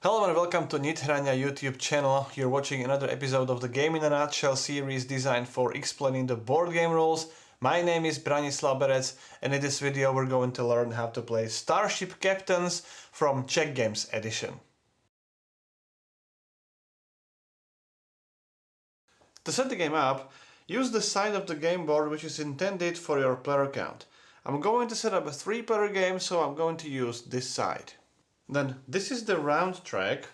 Hello and welcome to Nithrania YouTube channel. You're watching another episode of the Game in a Nutshell series designed for explaining the board game rules. My name is Branislav Berec and in this video we're going to learn how to play Starship Captains from Czech Games edition. To set the game up, use the side of the game board which is intended for your player count. I'm going to set up a 3-player game, so I'm going to use this side. Then this is the round track.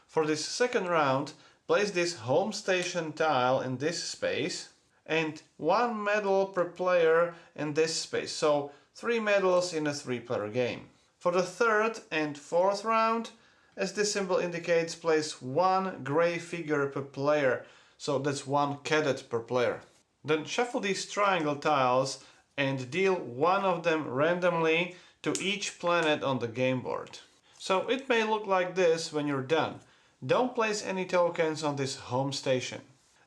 For this second round, place this home station tile in this space and 1 medal per player in this space, so 3 medals in a 3-player game. For the third and fourth round, as this symbol indicates, place 1 grey figure per player, so that's 1 cadet per player. Then shuffle these triangle tiles and deal 1 of them randomly to each planet on the game board. So it may look like this when you're done. Don't place any tokens on this home station.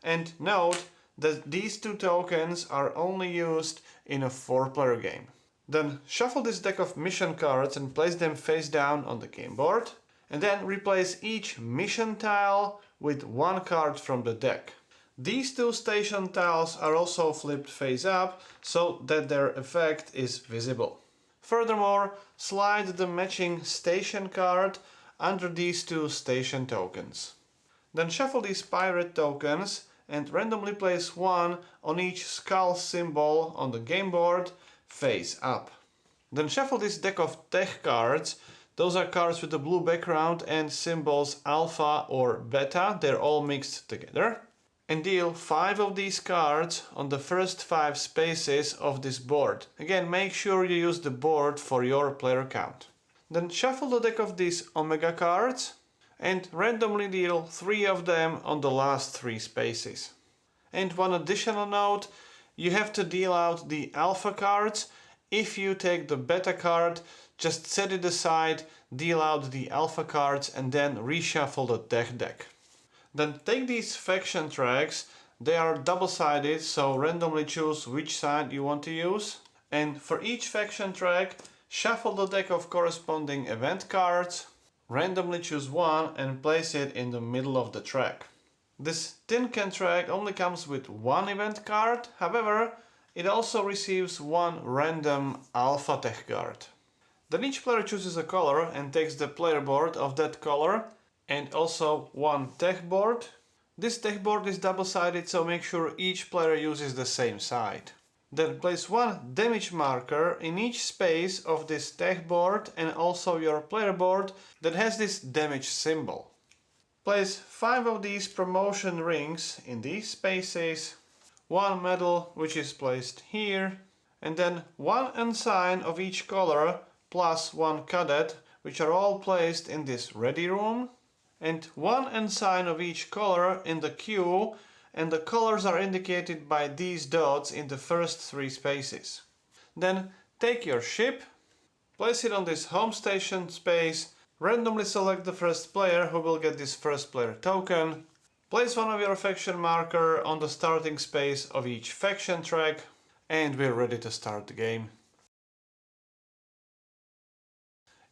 And note that these 2 tokens are only used in a 4-player game. Then shuffle this deck of mission cards and place them face down on the game board. And then replace each mission tile with 1 card from the deck. These 2 station tiles are also flipped face up so that their effect is visible. Furthermore, slide the matching station card under these 2 station tokens. Then shuffle these pirate tokens and randomly place 1 on each skull symbol on the game board face up. Then shuffle this deck of tech cards. Those are cards with a blue background and symbols alpha or beta, they're all mixed together. And deal 5 of these cards on the first 5 spaces of this board. Again, make sure you use the board for your player count. Then shuffle the deck of these Omega cards and randomly deal 3 of them on the last 3 spaces. And one additional note, you have to deal out the Alpha cards. If you take the Beta card, just set it aside, deal out the Alpha cards and then reshuffle the tech deck. Then take these faction tracks, they are double-sided, so randomly choose which side you want to use. And for each faction track, shuffle the deck of corresponding event cards, randomly choose 1 and place it in the middle of the track. This tin can track only comes with 1 event card, however, it also receives 1 random alpha tech card. Then each player chooses a color and takes the player board of that color, and also 1 tech board. This tech board is double-sided, so make sure each player uses the same side. Then place 1 damage marker in each space of this tech board and also your player board that has this damage symbol. Place 5 of these promotion rings in these spaces, 1 medal which is placed here, and then 1 ensign of each color plus 1 cadet, which are all placed in this ready room, and 1 ensign of each color in the queue, and the colors are indicated by these dots in the first 3 spaces. Then take your ship, place it on this home station space, randomly select the first player who will get this first player token, place 1 of your faction marker on the starting space of each faction track, and we're ready to start the game.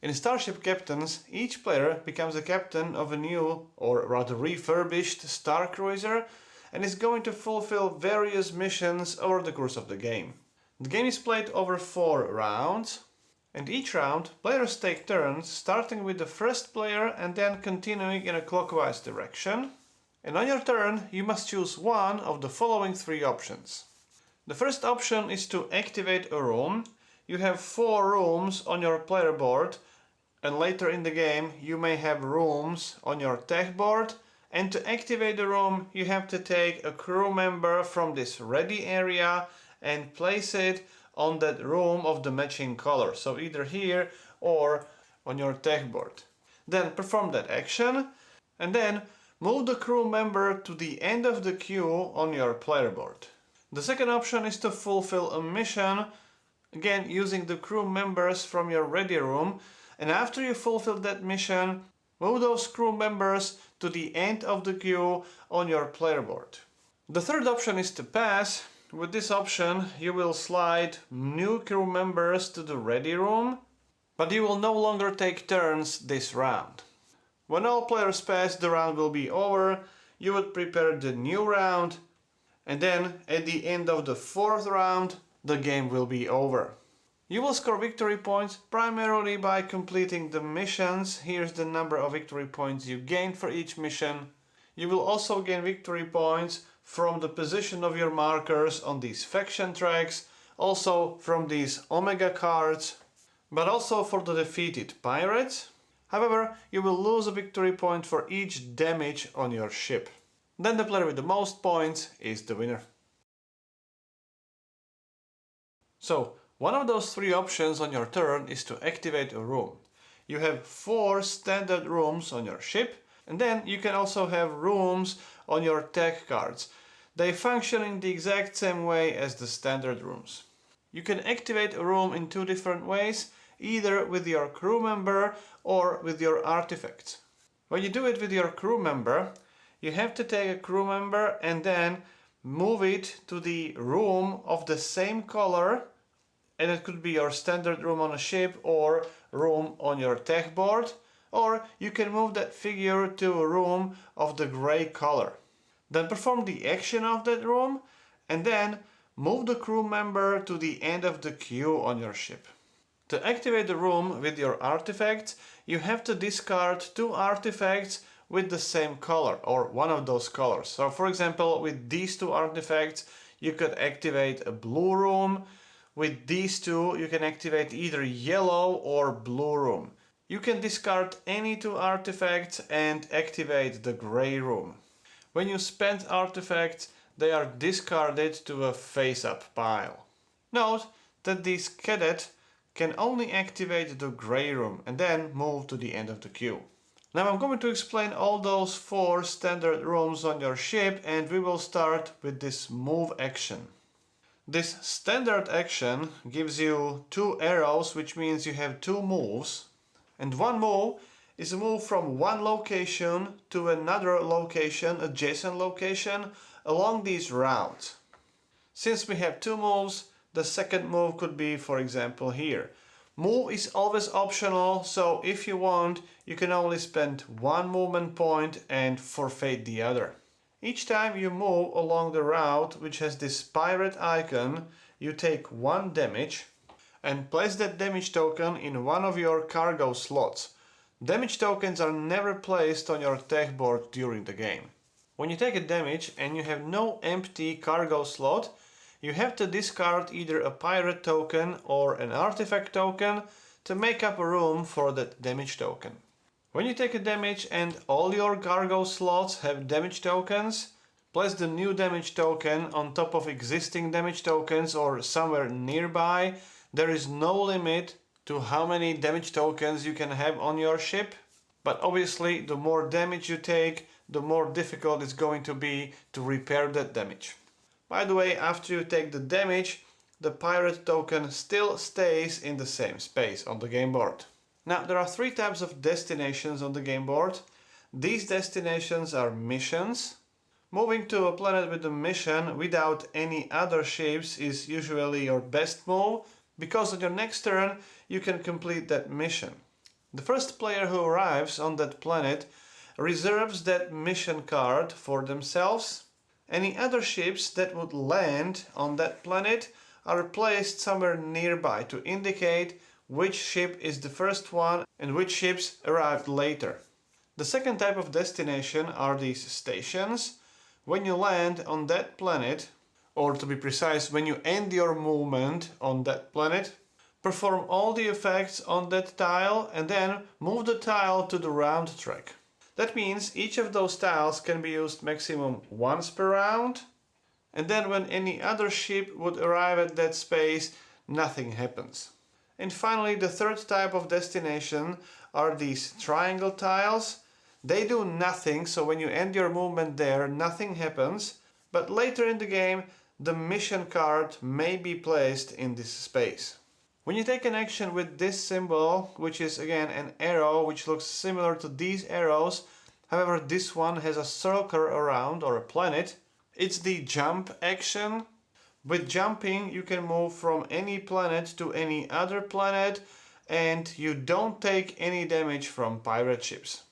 In Starship Captains, each player becomes a captain of a new, or rather refurbished, star cruiser and is going to fulfill various missions over the course of the game. The game is played over 4 rounds, and each round players take turns, starting with the first player and then continuing in a clockwise direction. And on your turn, you must choose 1 of the following 3 options. The first option is to activate a room. You have 4 rooms on your player board, and later in the game you may have rooms on your tech board, and to activate the room you have to take a crew member from this ready area and place it on that room of the matching color, so either here or on your tech board. Then perform that action and then move the crew member to the end of the queue on your player board. The second option is to fulfill a mission, again using the crew members from your ready room, and after you fulfill that mission, move those crew members to the end of the queue on your player board. The third option is to pass. With this option you will slide new crew members to the ready room, but you will no longer take turns this round. When all players pass, the round will be over. You would prepare the new round, and then at the end of the fourth round, the game will be over. You will score victory points primarily by completing the missions. Here's the number of victory points you gain for each mission. You will also gain victory points from the position of your markers on these faction tracks, also from these Omega cards, but also for the defeated pirates. However, you will lose a victory point for each damage on your ship. Then the player with the most points is the winner. So, one of those three options on your turn is to activate a room. You have 4 standard rooms on your ship, and then you can also have rooms on your tech cards. They function in the exact same way as the standard rooms. You can activate a room in 2 different ways, either with your crew member or with your artifacts. When you do it with your crew member, you have to take a crew member and then move it to the room of the same color, and it could be your standard room on a ship or room on your tech board, or you can move that figure to a room of the gray color. Then perform the action of that room and then move the crew member to the end of the queue on your ship. To activate the room with your artifacts, you have to discard 2 artifacts with the same color or one of those colors. So for example, with these 2 artifacts, you could activate a blue room. With these 2, you can activate either yellow or blue room. You can discard any 2 artifacts and activate the gray room. When you spend artifacts, they are discarded to a face-up pile. Note that this cadet can only activate the gray room and then move to the end of the queue. Now I'm going to explain all those 4 standard rooms on your ship, and we will start with this move action. This standard action gives you 2 arrows, which means you have 2 moves. And one move is a move from one location to another location, adjacent location, along these routes. Since we have 2 moves, the second move could be, for example, here. Move is always optional, so if you want, you can only spend 1 movement point and forfeit the other. Each time you move along the route which has this pirate icon, you take 1 damage and place that damage token in one of your cargo slots. Damage tokens are never placed on your tech board during the game. When you take a damage and you have no empty cargo slot, you have to discard either a pirate token or an artifact token to make up a room for that damage token. When you take a damage and all your cargo slots have damage tokens, place the new damage token on top of existing damage tokens or somewhere nearby. There is no limit to how many damage tokens you can have on your ship, but obviously the more damage you take, the more difficult it's going to be to repair that damage. By the way, after you take the damage, the pirate token still stays in the same space on the game board. Now, there are 3 types of destinations on the game board. These destinations are missions. Moving to a planet with a mission without any other ships is usually your best move, because on your next turn you can complete that mission. The first player who arrives on that planet reserves that mission card for themselves. Any other ships that would land on that planet are placed somewhere nearby to indicate which ship is the first one and which ships arrived later. The second type of destination are these stations. When you land on that planet, or to be precise, when you end your movement on that planet, perform all the effects on that tile and then move the tile to the round track. That means each of those tiles can be used maximum once per round, and then when any other ship would arrive at that space, nothing happens. And finally, the third type of destination are these triangle tiles. They do nothing, so when you end your movement there, nothing happens, but later in the game, the mission card may be placed in this space. When you take an action with this symbol, which is again an arrow which looks similar to these arrows, however this one has a circle around or a planet, it's the jump action. With jumping, you can move from any planet to any other planet and you don't take any damage from pirate ships.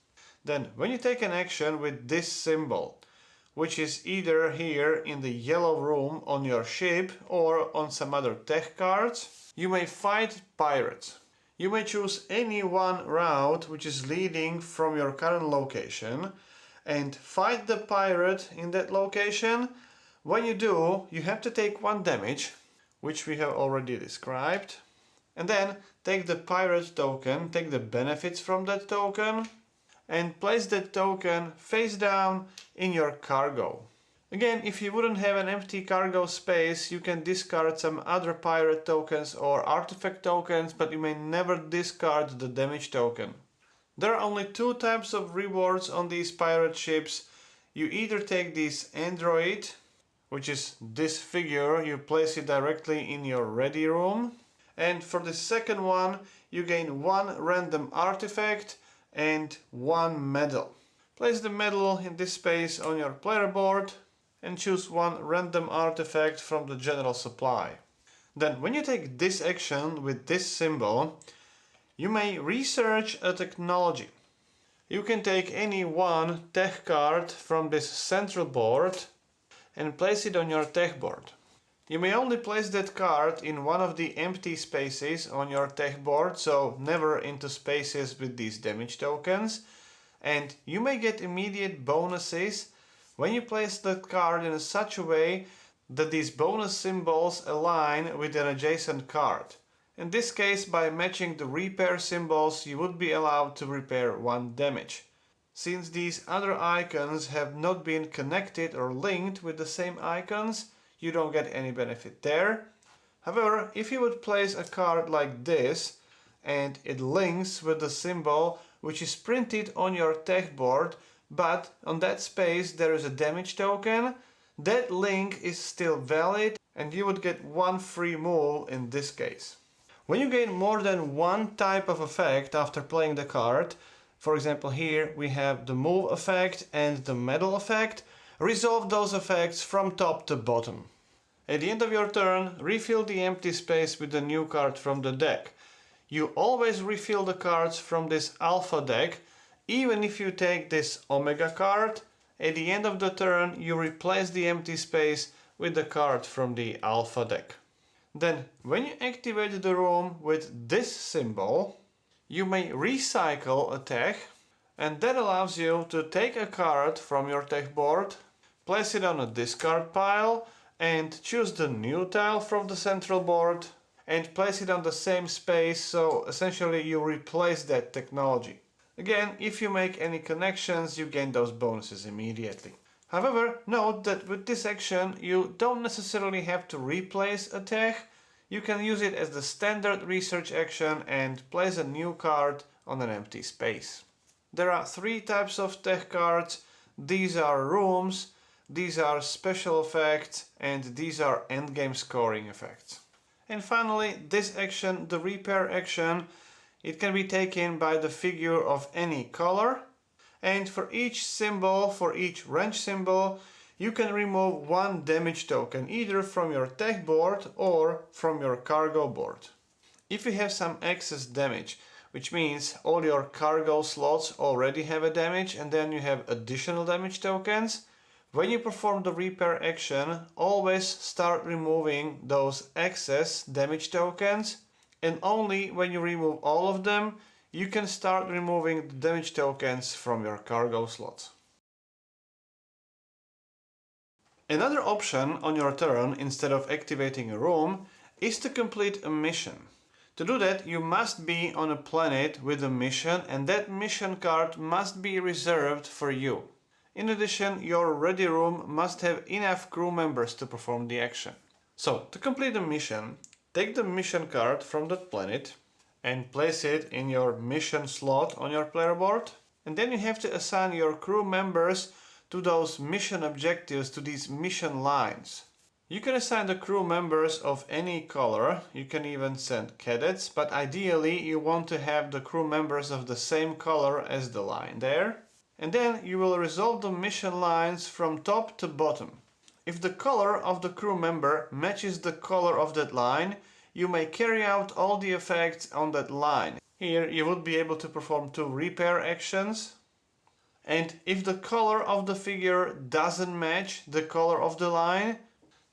Then when you take an action with this symbol, which is either here in the yellow room on your ship or on some other tech cards, you may fight pirates. You may choose any one route which is leading from your current location and fight the pirate in that location. When you do, you have to take 1 damage, which we have already described, and then take the pirate token, take the benefits from that token, and place that token face down in your cargo. Again, if you wouldn't have an empty cargo space, you can discard some other pirate tokens or artifact tokens, but you may never discard the damage token. There are only 2 types of rewards on these pirate ships. You either take this android, which is this figure, you place it directly in your ready room, and for the second one you gain 1 random artifact and 1 medal. Place the medal in this space on your player board and choose 1 random artifact from the general supply. Then when you take this action with this symbol, you may research a technology. You can take any one tech card from this central board and place it on your tech board. You may only place that card in one of the empty spaces on your tech board, so never into spaces with these damage tokens, and you may get immediate bonuses when you place that card in such a way that these bonus symbols align with an adjacent card. In this case, by matching the repair symbols, you would be allowed to repair 1 damage. Since these other icons have not been connected or linked with the same icons, you don't get any benefit there. However, if you would place a card like this and it links with the symbol which is printed on your tech board, but on that space there is a damage token, that link is still valid and you would get 1 free move in this case. When you gain more than 1 type of effect after playing the card, for example here we have the move effect and the medal effect, resolve those effects from top to bottom. At the end of your turn, refill the empty space with a new card from the deck. You always refill the cards from this alpha deck, even if you take this omega card. At the end of the turn, you replace the empty space with the card from the alpha deck. Then, when you activate the room with this symbol, you may recycle a tech, and that allows you to take a card from your tech board, place it on a discard pile, and choose the new tile from the central board and place it on the same space, so essentially you replace that technology. Again, if you make any connections, you gain those bonuses immediately. However, note that with this action you don't necessarily have to replace a tech. You can use it as the standard research action and place a new card on an empty space. There are 3 types of tech cards. These are rooms, these are special effects, and these are endgame scoring effects. And finally, this action, the repair action, it can be taken by the figure of any color, and for each symbol, for each wrench symbol, you can remove 1 damage token either from your tech board or from your cargo board. If you have some excess damage, which means all your cargo slots already have a damage and then you have additional damage tokens, when you perform the repair action, always start removing those excess damage tokens, and only when you remove all of them, you can start removing the damage tokens from your cargo slots. Another option on your turn, instead of activating a room, is to complete a mission. To do that, you must be on a planet with a mission, and that mission card must be reserved for you. In addition, your ready room must have enough crew members to perform the action. So, to complete the mission, take the mission card from that planet and place it in your mission slot on your player board, and then you have to assign your crew members to those mission objectives, to these mission lines. You can assign the crew members of any color, you can even send cadets, but ideally you want to have the crew members of the same color as the line there. And then you will resolve the mission lines from top to bottom. If the color of the crew member matches the color of that line, you may carry out all the effects on that line. Here you would be able to perform 2 repair actions. And if the color of the figure doesn't match the color of the line,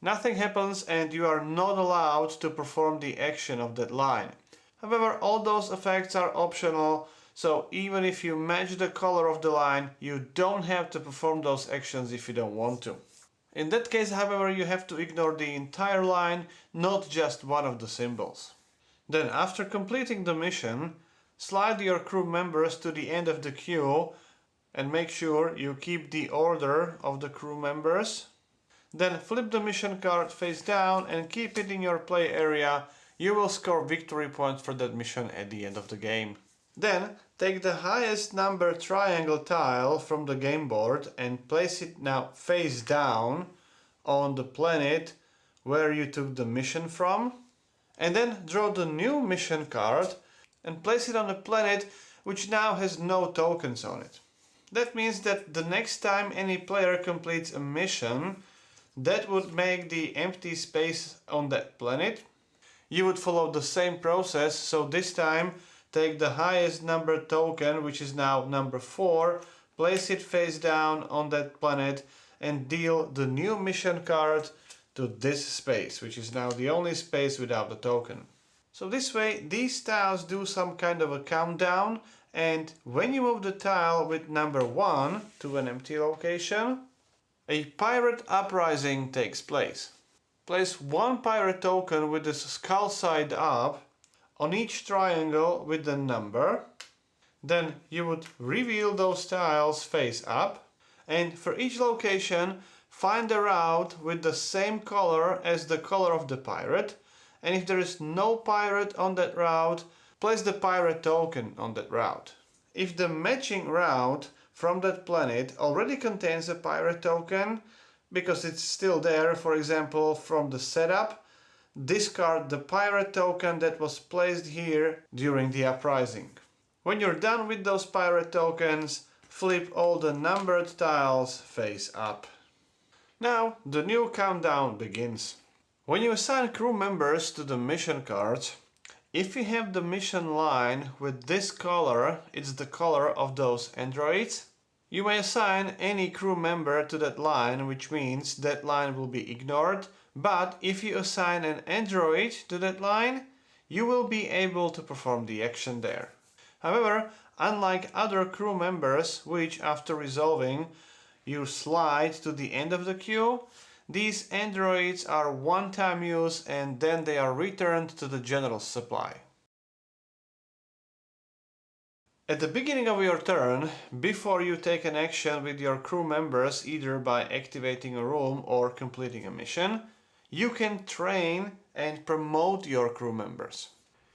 nothing happens and you are not allowed to perform the action of that line. However, all those effects are optional, so even if you match the color of the line, you don't have to perform those actions if you don't want to. In that case, however, you have to ignore the entire line, not just one of the symbols. Then, after completing the mission, slide your crew members to the end of the queue and make sure you keep the order of the crew members. Then flip the mission card face down and keep it in your play area. You will score victory points for that mission at the end of the game. Then take the highest number triangle tile from the game board and place it now face down on the planet where you took the mission from. And then draw the new mission card and place it on a planet which now has no tokens on it. That means that the next time any player completes a mission, that would make the empty space on that planet. You would follow the same process, so this time take the highest number token, which is now number 4, place it face down on that planet and deal the new mission card to this space, which is now the only space without the token. So this way these tiles do some kind of a countdown, and when you move the tile with number 1 to an empty location, a pirate uprising takes place. Place one pirate token with the skull side up on each triangle with the number. Then you would reveal those tiles face up, and for each location find a route with the same color as the color of the pirate, and if there is no pirate on that route, place the pirate token on that route. If the matching route from that planet already contains a pirate token, because it's still there, for example from the setup, discard the pirate token that was placed here during the uprising. When you're done with those pirate tokens, flip all the numbered tiles face up. Now the new countdown begins. When you assign crew members to the mission cards, if you have the mission line with this color, it's the color of those androids, you may assign any crew member to that line, which means that line will be ignored, but if you assign an android to that line, you will be able to perform the action there. However, unlike other crew members, which after resolving you slide to the end of the queue, these androids are one-time use and then they are returned to the general supply. At the beginning of your turn, before you take an action with your crew members, either by activating a room or completing a mission, you can train and promote your crew members.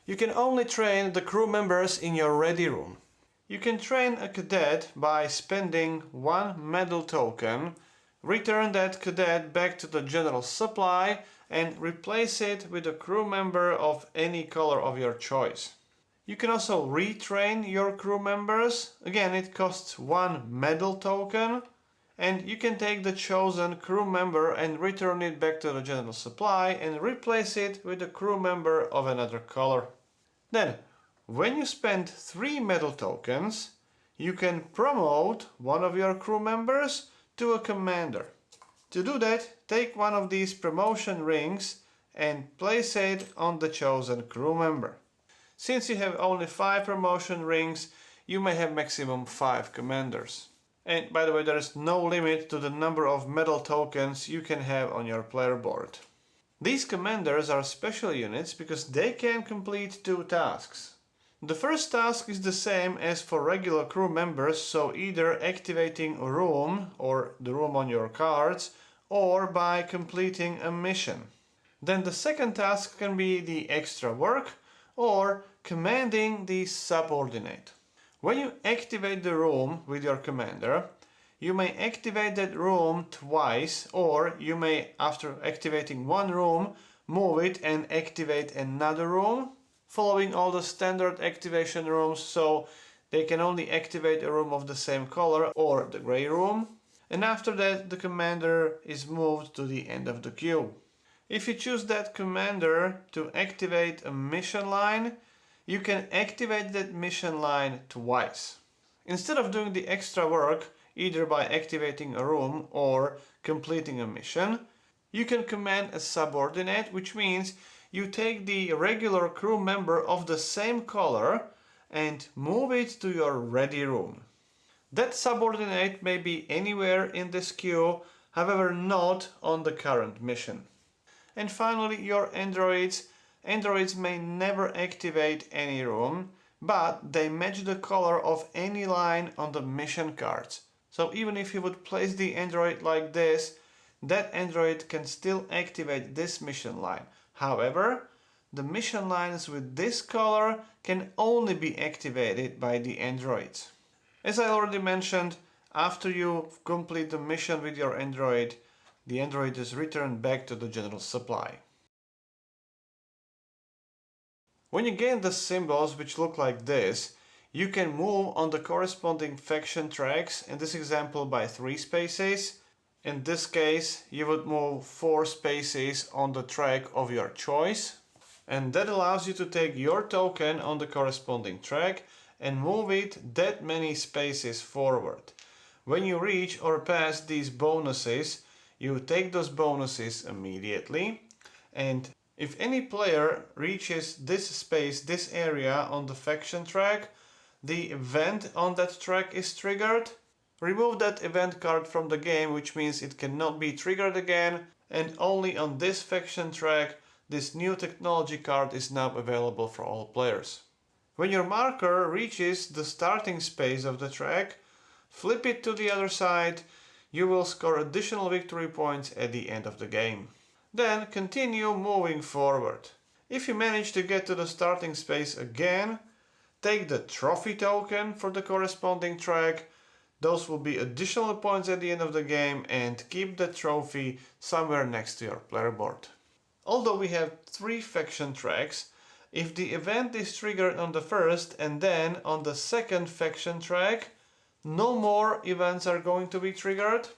You can only train the crew members in your ready room. You can train a cadet by spending one medal token, return that cadet back to the general supply and replace it with a crew member of any color of your choice. You can also retrain your crew members. Again, it costs one medal token, and you can take the chosen crew member and return it back to the general supply and replace it with a crew member of another color. Then, when you spend 3 medal tokens, you can promote one of your crew members to a commander. To do that, take one of these promotion rings and place it on the chosen crew member. Since you have only 5 promotion rings, you may have maximum 5 commanders. And by the way, there is no limit to the number of medal tokens you can have on your player board. These commanders are special units because they can complete 2 tasks. The first task is the same as for regular crew members, so either activating a room or the room on your cards, or by completing a mission. Then the second task can be the extra work, or commanding the subordinate. When you activate the room with your commander, you may activate that room twice, or you may, after activating one room, move it and activate another room, following all the standard activation rooms, so they can only activate a room of the same color or the gray room, and after that the commander is moved to the end of the queue. If you choose that commander to activate a mission line, you can activate that mission line twice. Instead of doing the extra work, either by activating a room or completing a mission, you can command a subordinate, which means you take the regular crew member of the same color and move it to your ready room. That subordinate may be anywhere in this queue, however not on the current mission. And finally, your androids. Androids may never activate any room, but they match the color of any line on the mission cards. So even if you would place the android like this, that android can still activate this mission line. However, the mission lines with this color can only be activated by the androids. As I already mentioned, after you complete the mission with your android, the android is returned back to the general supply. When you gain the symbols which look like this, you can move on the corresponding faction tracks, in this example by 3 spaces. In this case, you would move 4 spaces on the track of your choice. And that allows you to take your token on the corresponding track and move it that many spaces forward. When you reach or pass these bonuses, you take those bonuses immediately, and if any player reaches this space, this area on the faction track, the event on that track is triggered. Remove that event card from the game, which means it cannot be triggered again, and only on this faction track this new technology card is now available for all players. When your marker reaches the starting space of the track, flip it to the other side, you will score additional victory points at the end of the game. Then continue moving forward. If you manage to get to the starting space again, take the trophy token for the corresponding track. Those will be additional points at the end of the game, and keep the trophy somewhere next to your player board. Although we have 3 faction tracks, if the event is triggered on the first and then on the second faction track, no more events are going to be triggered,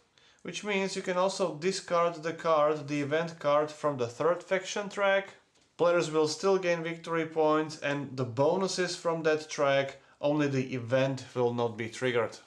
which means you can also discard the event card from the third faction track. Players will still gain victory points and the bonuses from that track, only the event will not be triggered.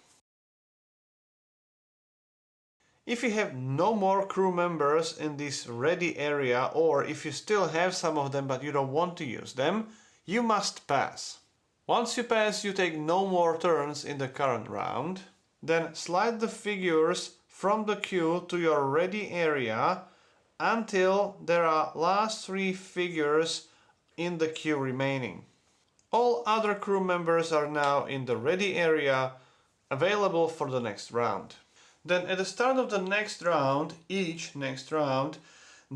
If you have no more crew members in this ready area, or if you still have some of them but you don't want to use them, you must pass. Once you pass, you take no more turns in the current round. Then slide the figures from the queue to your ready area until there are last 3 figures in the queue remaining. All other crew members are now in the ready area, available for the next round. Then at the start of the next round,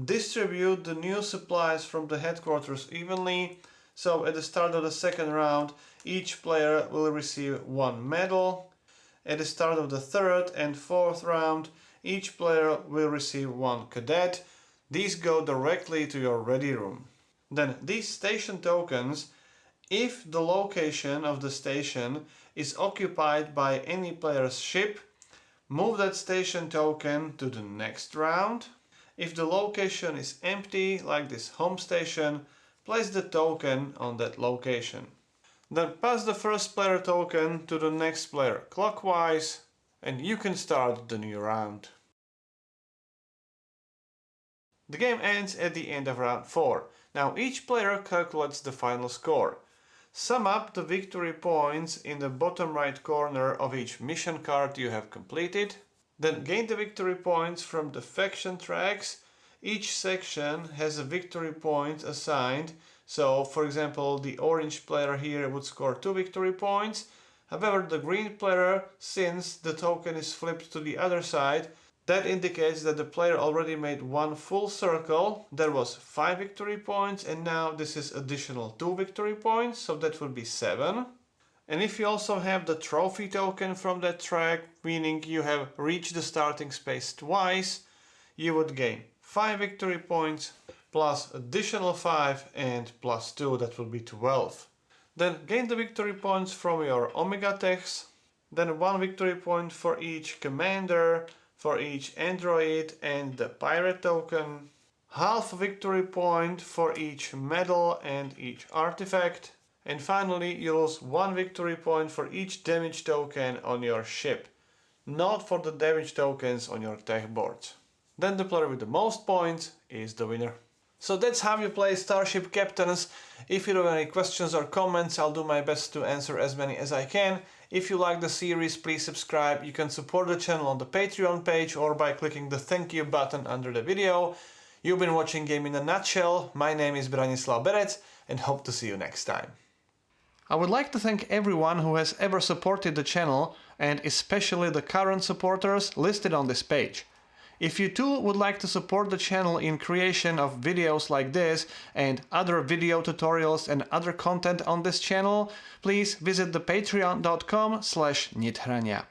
distribute the new supplies from the headquarters evenly. So at the start of the second round, each player will receive 1 medal. At the start of the third and fourth round, each player will receive 1 cadet. These go directly to your ready room. Then these station tokens, if the location of the station is occupied by any player's ship, move that station token to the next round. If the location is empty, like this home station, place the token on that location. Then pass the first player token to the next player clockwise, and you can start the new round. The game ends at the end of round 4. Now each player calculates the final score. Sum up the victory points in the bottom right corner of each mission card you have completed. Then gain the victory points from the faction tracks. Each section has a victory point assigned. So, for example, the orange player here would score 2 victory points. However, the green player, since the token is flipped to the other side, that indicates that the player already made 1 full circle. There was 5 victory points, and now this is additional 2 victory points, so that would be 7. And if you also have the trophy token from that track, meaning you have reached the starting space twice, you would gain 5 victory points, plus additional 5 and plus 2, that would be 12. Then gain the victory points from your Omega techs, then 1 victory point for each commander, for each android and the pirate token, half a victory point for each medal and each artifact, And finally, you lose 1 victory point for each damage token on your ship, not for the damage tokens on your tech boards. Then the player with the most points is the winner. So that's how you play Starship Captains. If you have any questions or comments, I'll do my best to answer as many as I can. If you like the series, please subscribe. You can support the channel on the Patreon page or by clicking the thank you button under the video. You've been watching Game in a Nutshell. My name is Branislav Berec and hope to see you next time. I would like to thank everyone who has ever supported the channel, and especially the current supporters listed on this page. If you too would like to support the channel in creation of videos like this and other video tutorials and other content on this channel, please visit the patreon.com/Nithrania.